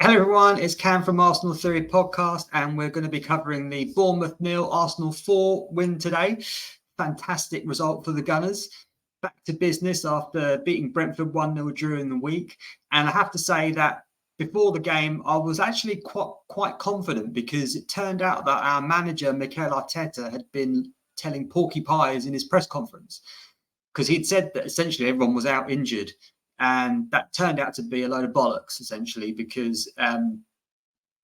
Hello everyone, it's Cam from Arsenal Theory Podcast, and we're going to be covering the Bournemouth 0, Arsenal 4 win today. Fantastic result for the Gunners. Back to business after beating Brentford 1-0 during the week. And I have to say that before the game, I was actually quite confident, because it turned out that our manager, Mikel Arteta, had been telling porky pies in his press conference, because he'd said that essentially everyone was out injured. And that turned out to be a load of bollocks, essentially, because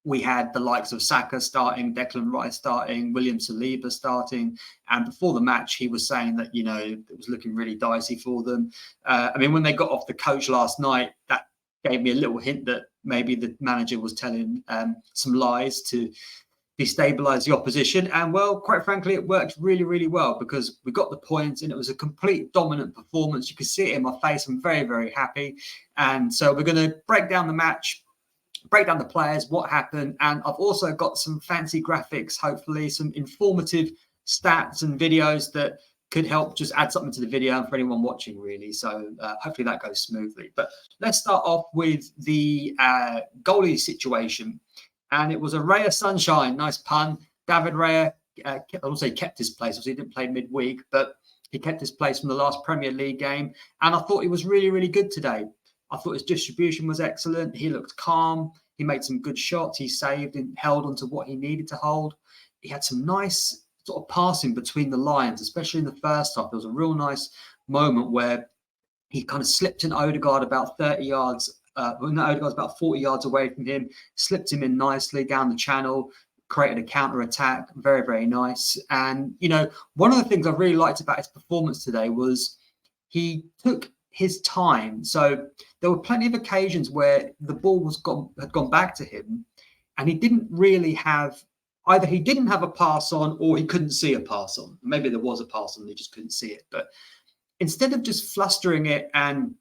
we had the likes of Saka starting, Declan Rice starting, William Saliba starting. And before the match, he was saying that, you know, it was looking really dicey for them. I mean, when they got off the coach last night, that gave me a little hint that maybe the manager was telling some lies to destabilise the opposition. And, well, quite frankly, it worked really, really well, because we got the points and it was a complete dominant performance. You could see it in my face. I'm very, very happy. And so we're going to break down the match, break down the players, what happened. And I've also got some fancy graphics, hopefully some informative stats and videos that could help just add something to the video and for anyone watching, really. So hopefully that goes smoothly. But let's start off with the goalie situation. And it was a ray of sunshine. Nice pun. David Raya, I won't say kept his place, obviously he didn't play midweek, but he kept his place from the last Premier League game. And I thought he was really, really good today. I thought his distribution was excellent. He looked calm. He made some good shots. He saved and held onto what he needed to hold. He had some nice sort of passing between the lines, especially in the first half. There was a real nice moment where he kind of slipped in Odegaard about 30 yards. Odegaard's about 40 yards away from him, slipped him in nicely down the channel, created a counter-attack. Very, very nice. And, you know, one of the things I really liked about his performance today was he took his time. So there were plenty of occasions where the ball had gone back to him, and he didn't really have, either he didn't have a pass on or he couldn't see a pass on. Maybe there was a pass on, he just couldn't see it. But instead of just flustering it and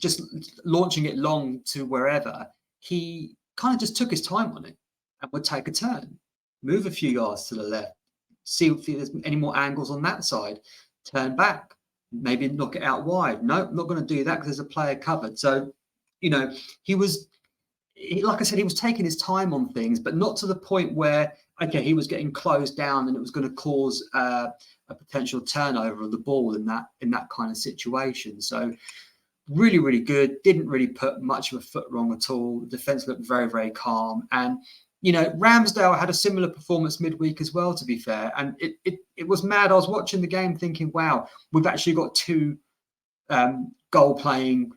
just launching it long to wherever, he kind of just took his time on it and would take a turn, move a few yards to the left, see if there's any more angles on that side, turn back, maybe knock it out wide. No, not going to do that because there's a player covered. So, you know, like I said, he was taking his time on things, but not to the point where, okay, he was getting closed down and it was going to cause a potential turnover of the ball in that kind of situation. So really, really good. Didn't really put much of a foot wrong at all. The defence looked very, very calm. And, you know, Ramsdale had a similar performance midweek as well, to be fair. And it was mad. I was watching the game thinking, wow, we've actually got two goal-playing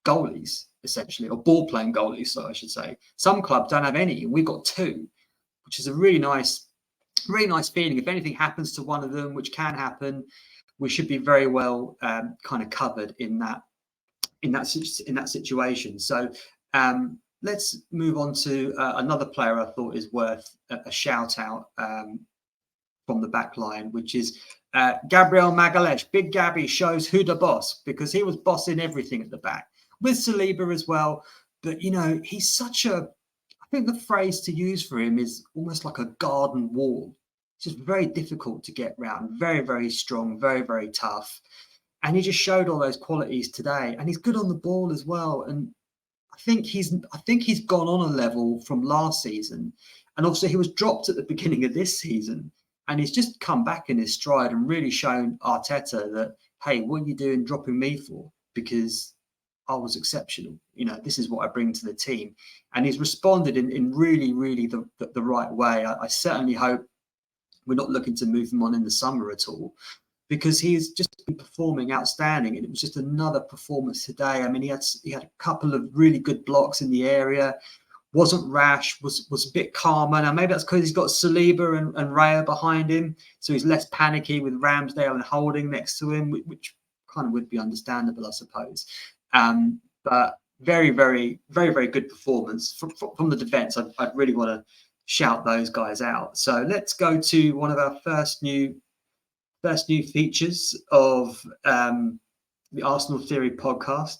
goalies, essentially, or ball-playing goalies, so I should say. Some clubs don't have any, and we've got two, which is a really nice feeling. If anything happens to one of them, which can happen, we should be very well kind of covered in that situation. So let's move on to another player I thought is worth a shout out from the back line, which is Gabriel Magalhaes. Big Gabby shows who the boss, because he was bossing everything at the back with Saliba as well. But, you know, he's such a, I think the phrase to use for him is almost like a garden wall. It's just very difficult to get round. Very, very strong, very, very tough. And he just showed all those qualities today. And he's good on the ball as well. And I think he's gone on a level from last season. And also he was dropped at the beginning of this season. And he's just come back in his stride and really shown Arteta that, hey, what are you doing dropping me for? Because I was exceptional. You know, this is what I bring to the team. And he's responded in really, really the right way. I certainly hope we're not looking to move him on in the summer at all, because he's just been performing outstanding. And it was just another performance today. I mean, he had a couple of really good blocks in the area, wasn't rash, was a bit calmer. Now, maybe that's because he's got Saliba and Raya behind him, so he's less panicky with Ramsdale and Holding next to him, which kind of would be understandable, I suppose. But very, very, very, very good performance from the defence. I'd really want to shout those guys out. So let's go to one of our first new features of the Arsenal Theory podcast.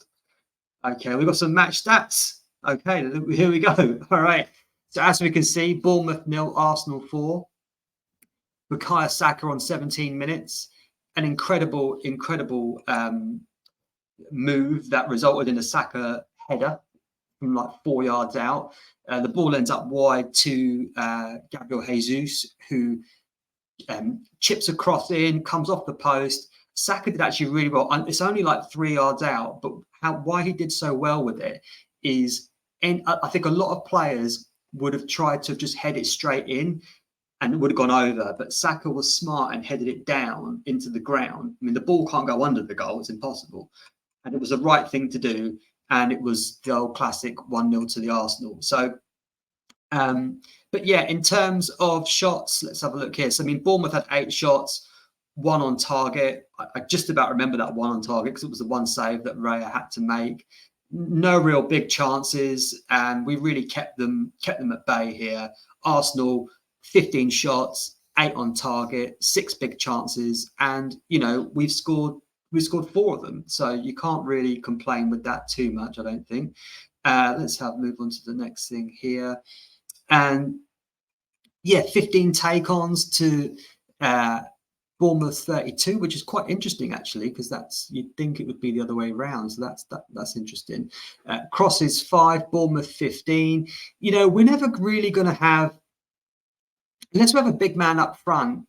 Okay, we've got some match stats. Okay, here we go. All right. So as we can see, Bournemouth 0, Arsenal 4. Bukayo Saka on 17 minutes. An incredible move that resulted in a Saka header from like 4 yards out. The ball ends up wide to Gabriel Jesus, who chips a cross in, comes off the post. Saka did actually really well. It's only like 3 yards out, but why he did so well with it is, and I think a lot of players would have tried to just head it straight in and it would have gone over. But Saka was smart and headed it down into the ground. I mean, the ball can't go under the goal. It's impossible. And it was the right thing to do. And it was the old classic 1-0 to the Arsenal. So, but yeah, in terms of shots, let's have a look here. So, I mean, Bournemouth had 8 shots, 1 on target. I just about remember that 1 on target because it was the one save that Raya had to make. No real big chances, and we really kept them at bay here. Arsenal, 15 shots, 8 on target, 6 big chances, and we've scored 4 of them. So you can't really complain with that too much, I don't think. Let's move on to the next thing here. And yeah, 15 take-ons to Bournemouth 32, which is quite interesting actually, because you'd think it would be the other way around. So that's interesting. Crosses 5, Bournemouth 15. We're never really going to have, unless we have a big man up front,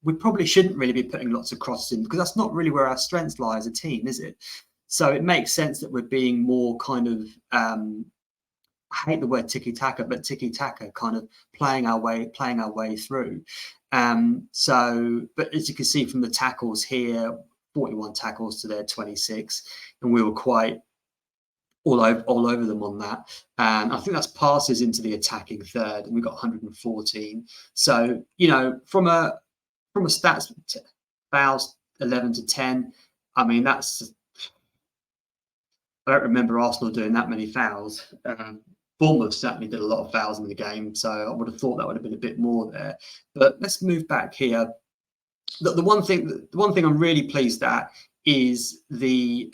we probably shouldn't really be putting lots of crosses in because that's not really where our strengths lie as a team, is it? So it makes sense that we're being more kind of, I hate the word tiki-taka, but tiki-taka, kind of playing our way through. But as you can see from the tackles here, 41 tackles to their 26, and we were quite all over them on that. And I think that's passes into the attacking third, and we got 114. So from a stats, fouls 11 to 10. I mean, I don't remember Arsenal doing that many fouls. Bournemouth certainly did a lot of fouls in the game, so I would have thought that would have been a bit more there. But let's move back here. The one thing I'm really pleased at is the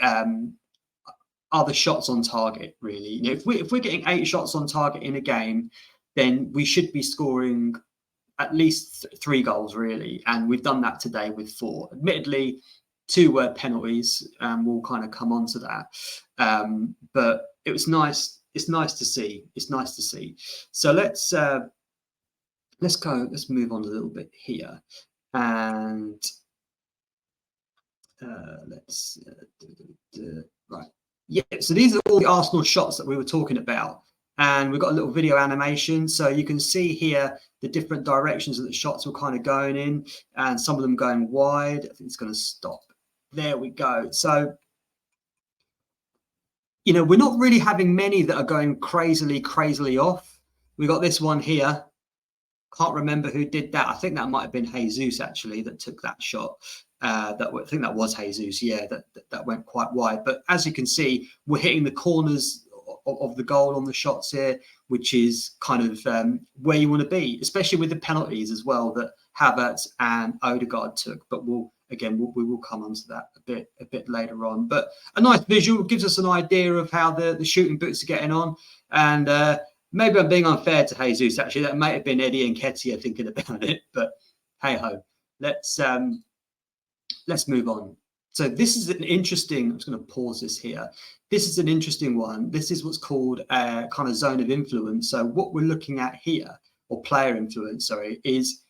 other shots on target. Really, if we're getting 8 shots on target in a game, then we should be scoring at least 3 goals, really, and we've done that today with 4. Admittedly, 2 were penalties, and we'll kind of come on to that. But it was nice. It's nice to see. So let's move on a little bit here, and right. Yeah. So these are all the Arsenal shots that we were talking about, and we've got a little video animation, so you can see here the different directions that the shots were kind of going in, and some of them going wide. I think it's going to stop. There we go. So, we're not really having many that are going crazily off. We got this one here. Can't remember who did that. I think that might have been Jesus actually that took that shot. I think that was Jesus. Yeah, that went quite wide. But as you can see, we're hitting the corners of the goal on the shots here, which is kind of where you want to be, especially with the penalties as well that Havertz and Odegaard took. But we will come onto that a bit later on. But a nice visual gives us an idea of how the shooting boots are getting on. And maybe I'm being unfair to Jesus, actually. That might have been Eddie and Nketiah thinking about it. But hey-ho, let's move on. So this is an interesting, I'm just going to pause this here. This is an interesting one. This is what's called a kind of zone of influence. So what we're looking at here, or player influence, sorry, is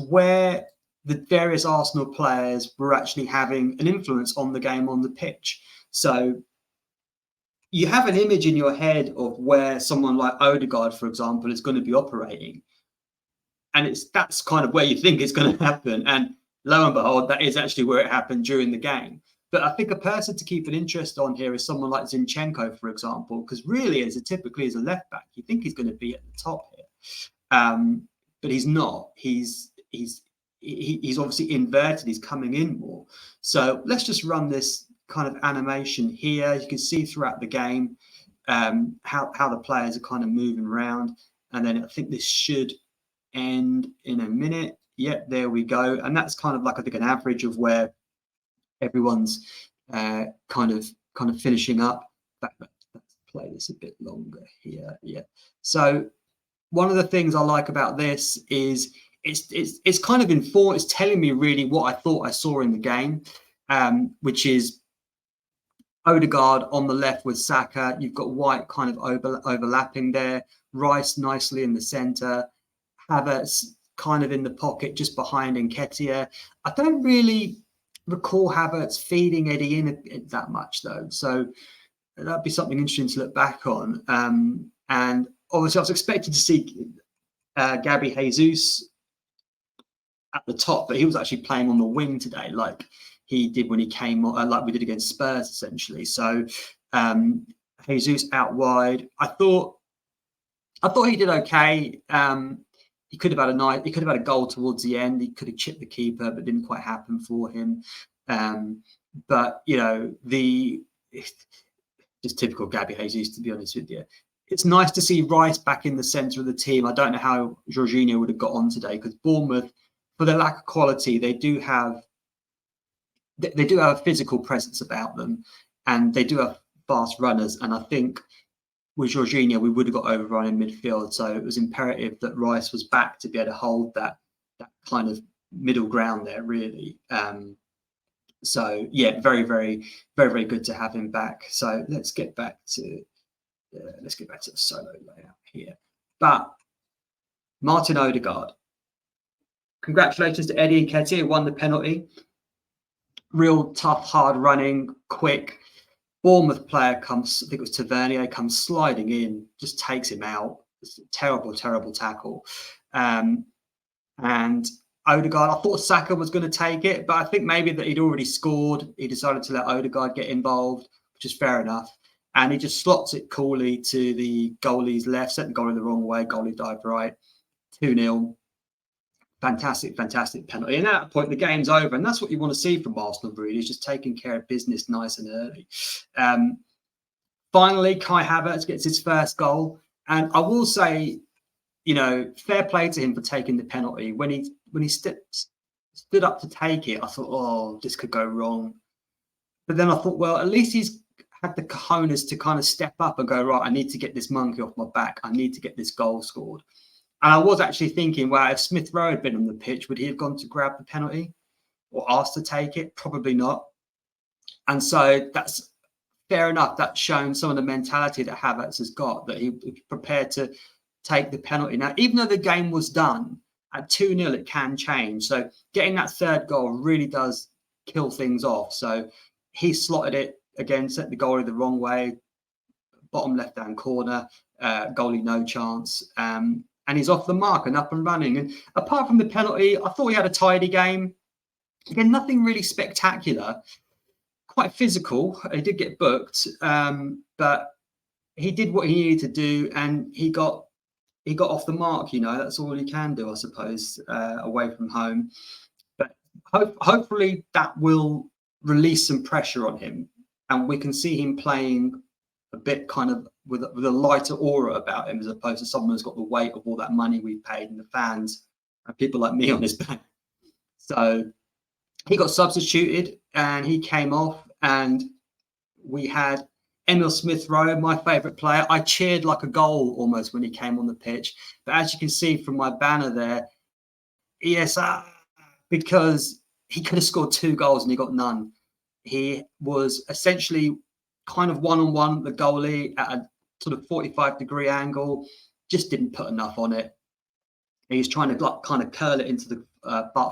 where the various Arsenal players were actually having an influence on the game on the pitch. So you have an image in your head of where someone like Odegaard, for example, is going to be operating. And that's kind of where you think it's going to happen. And lo and behold, that is actually where it happened during the game. But I think a person to keep an interest on here is someone like Zinchenko, for example, because really, typically as a left back, you think he's going to be at the top here. But he's not. He's obviously inverted. He's coming in more. So let's just run this kind of animation here. You can see throughout the game how the players are kind of moving around. And then I think this should end in a minute. Yep, there we go. And that's kind of like, I think, an average of where everyone's kind of finishing up. Let's play this a bit longer here. Yeah. So one of the things I like about this is it's kind of informed. It's telling me really what I thought I saw in the game, which is Odegaard on the left with Saka. You've got White kind of overlapping there. Rice nicely in the centre. Havertz kind of in the pocket just behind Nketiah. I don't really recall Havertz feeding Eddie in that much, though. So that'd be something interesting to look back on. And obviously, I was expecting to see Gabby Jesus at the top, but he was actually playing on the wing today, like he did when he came on, like we did against Spurs, essentially. So Jesus out wide. I thought he did okay. He could have had a goal towards the end. He could have chipped the keeper, but didn't quite happen for him. But just typical Gabby Jesus, to be honest with you. It's nice to see Rice back in the centre of the team. I don't know how Jorginho would have got on today, because Bournemouth, for their lack of quality, they do have a physical presence about them, and they do have fast runners. And I think with Jorginho, we would have got overrun in midfield. So it was imperative that Rice was back to be able to hold that kind of middle ground there, really. So yeah, very, very, very, very good to have him back. So let's get back to the solo layout here. But Martin Odegaard, congratulations to Eddie Nketiah, who won the penalty. Real tough, hard running, quick. Bournemouth player comes, I think it was Tavernier, comes sliding in, just takes him out. It's a terrible, terrible tackle. And Odegaard, I thought Saka was going to take it, but I think maybe that he'd already scored. He decided to let Odegaard get involved, which is fair enough. And he just slots it coolly to the goalie's left, set the goalie the wrong way. Goalie dived right. 2-0. Fantastic, fantastic penalty. And at that point, the game's over. And that's what you want to see from Arsenal, really, is just taking care of business nice and early. Finally, Kai Havertz gets his first goal. And I will say, fair play to him for taking the penalty. When he stood up to take it, I thought, oh, this could go wrong. But then I thought, well, at least he's had the cojones to kind of step up and go, right, I need to get this monkey off my back. I need to get this goal scored. And I was actually thinking, wow, if Smith Rowe had been on the pitch, would he have gone to grab the penalty or asked to take it? Probably not. And so that's fair enough. That's shown some of the mentality that Havertz has got, that he was prepared to take the penalty. Now, even though the game was done at 2-0, it can change. So getting that third goal really does kill things off. So he slotted it again, set the goalie the wrong way, bottom left-hand corner, goalie no chance. And he's off the mark and up and running. And apart from the penalty, I thought he had a tidy game. Again, nothing really spectacular. Quite physical. He did get booked, but he did what he needed to do, and he got off the mark. That's all he can do, I suppose, away from home. But hopefully that will release some pressure on him, and we can see him playing a bit kind of with a lighter aura about him, as opposed to someone who's got the weight of all that money we've paid and the fans and people like me on his back. So he got substituted and he came off, and we had Emil Smith Rowe, my favourite player. I cheered like a goal almost when he came on the pitch. But as you can see from my banner there, because he could have scored 2 goals and he got none. He was essentially kind of one-on-one the goalie at a sort of 45-degree angle, just didn't put enough on it. He's trying to kind of curl it into the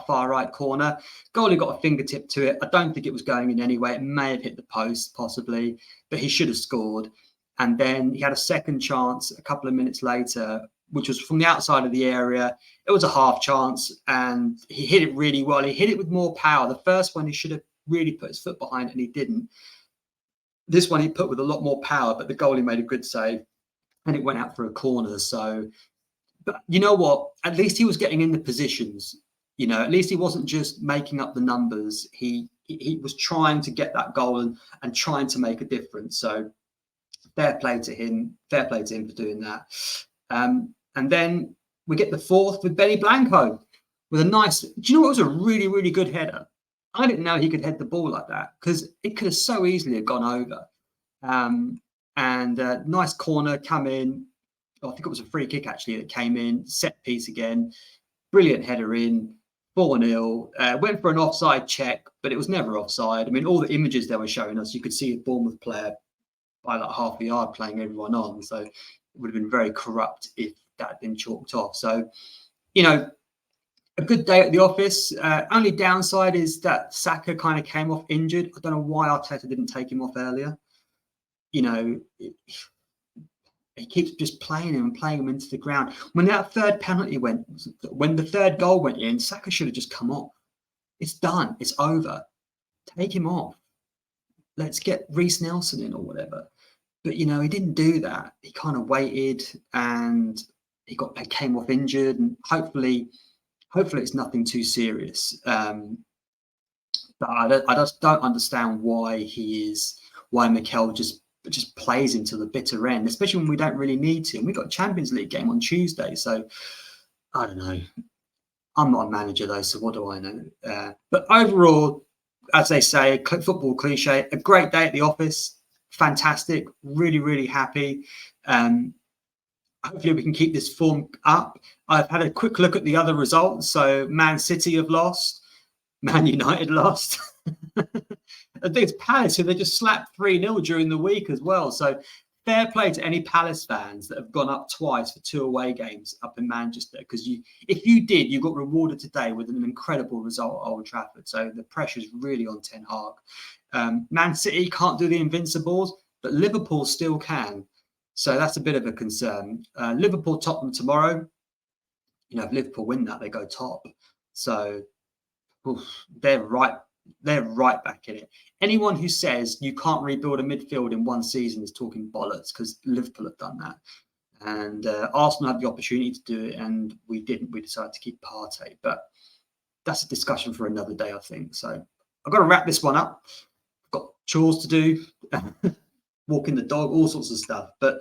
far right corner. Goalie got a fingertip to it. I don't think it was going in anyway. It may have hit the post, possibly, but he should have scored. And then he had a second chance a couple of minutes later, which was from the outside of the area. It was a half chance, and he hit it really well. He hit it with more power. The first one, he should have really put his foot behind it, and he didn't. This one he put with a lot more power, but the goalie made a good save, and it went out for a corner. So, but you know what? At least he was getting in the positions. At least he wasn't just making up the numbers. He was trying to get that goal and trying to make a difference. So fair play to him. Fair play to him for doing that. And then we get the fourth with Benny Blanco with a nice. Do you know what was a really, really good header? I didn't know he could head the ball like that, because it could have so easily have gone over. And nice corner come in. I think it was a free kick actually that came in. Set piece again. Brilliant header in. 4-0, went for an offside check, but it was never offside. I mean, all the images they were showing us, you could see a Bournemouth player by like half a yard playing everyone on. So it would have been very corrupt if that had been chalked off. So, you know, a good day at the office. Only downside is that Saka kind of came off injured. I don't know why Arteta didn't take him off earlier. You know, he keeps just playing him and playing him into the ground. When that third penalty when the third goal went in, Saka should have just come off. It's done. It's over. Take him off. Let's get Reece Nelson in or whatever. But, you know, he didn't do that. He kind of waited and he came off injured, and hopefully it's nothing too serious. But I just don't understand why Mikel just plays him to the bitter end, especially when we don't really need to. And we've got a Champions League game on Tuesday, so I don't know. I'm not a manager though, so what do I know? But overall, as they say, football cliche, a great day at the office. Fantastic. Really, really happy. Hopefully we can keep this form up. I've had a quick look at the other results. So Man City have lost. Man United lost. I think it's Palace who they just slapped 3-0 during the week as well. So fair play to any Palace fans that have gone up twice for 2 away games up in Manchester. Because if you did, you got rewarded today with an incredible result at Old Trafford. So the pressure's really on Ten Hag. Man City can't do the Invincibles, but Liverpool still can. So that's a bit of a concern. Liverpool Tottenham tomorrow. You know, if Liverpool win that, they go top. So they're right back in it. Anyone who says you can't rebuild a midfield in one season is talking bollocks, because Liverpool have done that. And Arsenal had the opportunity to do it, and we didn't. We decided to keep Partey. But that's a discussion for another day, I think. So I've got to wrap this one up. I've got chores to do, walking the dog, all sorts of stuff. But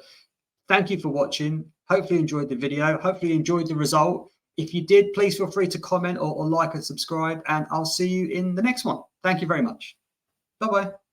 thank you for watching. Hopefully you enjoyed the video. Hopefully you enjoyed the result. If you did, please feel free to comment or like and subscribe, and I'll see you in the next one. Thank you very much. Bye-bye.